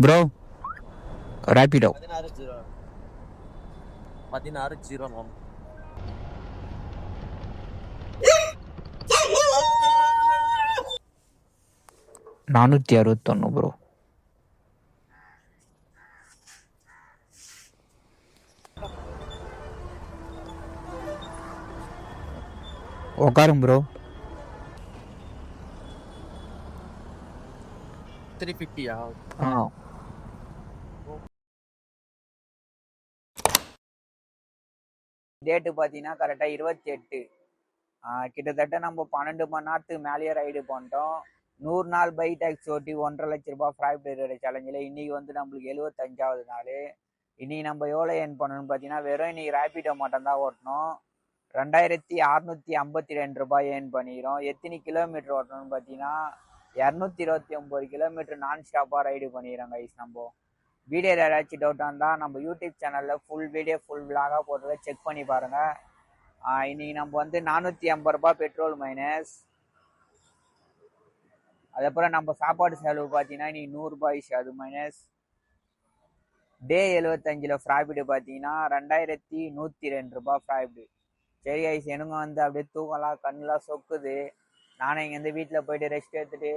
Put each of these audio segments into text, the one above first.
Bro Rapido 16-0 461 bro. உக்காரும் bro. 350 date பார்த்தீங்கன்னா கரெக்டாக 28. கிட்டத்தட்ட நம்ம 12 மணி நேரத்துக்கு மேலேயே ரைடு பண்ணிட்டோம். 100 நாள் பை டேக்ஸ் ஓட்டி 1.5 லட்ச ரூபாய் ஃப்ராக்ட் சேலஞ்சில் இன்னைக்கு வந்து நம்மளுக்கு 75வது நாள். இன்னைக்கு நம்ம எவ்வளோ ஏர்ன் பண்ணணும்னு பார்த்தீங்கன்னா வெறும் இன்னைக்கு ரேபிடோ மட்டும் தான் ஓட்டணும். 2652 ரூபாய் ஏர்ன் பண்ணிக்கிறோம். எத்தனை கிலோமீட்டர் ஓட்டணும்னு பார்த்தீங்கன்னா 229 கிலோமீட்டர் நான் ஸ்டாப்பாக ரைடு பண்ணிக்கிறோம் கைஸ். நம்ம வீடியோவில் ஏதாச்சும் டவுட்டாக இருந்தால் நம்ம யூடியூப் சேனலில் ஃபுல் வீடியோ ஃபுல் விளாகாக போட்டு செக் பண்ணி பாருங்கள். இன்னைக்கு நம்ம வந்து 450 ரூபாய் பெட்ரோல் மைனஸ். அதுக்கப்புறம் நம்ம சாப்பாடு செலவு பார்த்தீங்கன்னா இன்னைக்கு 100 ரூபாய் அது மைனஸ். டே 75ல் ப்ராஃபிட் பார்த்தீங்கன்னா 2102 ரூபாய் ப்ராஃபிட். சரி ஐஸ், எனக்கு வந்து அப்படியே தூங்கலாம், கண்ணெலாம் சொக்குது. நானும் இங்கேருந்து வீட்டில் போயிட்டு ரெஸ்ட் எடுத்துட்டு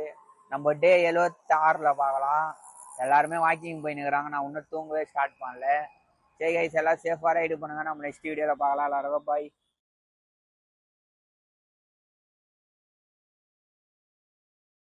நம்ம டே 76ல் பார்க்கலாம். எல்லாருமே வாக்கிங் போயின்னுக்குறாங்க, நான் இன்னும் தூங்கவே ஸ்டார்ட் பண்ணல. சரி கைஸ், எல்லாம் சேஃபாக ரைடு பண்ணுங்க. நம்ம நெக்ஸ்ட் வீடியோவில் பார்க்கலாம். எல்லாருக்கும் பாய்.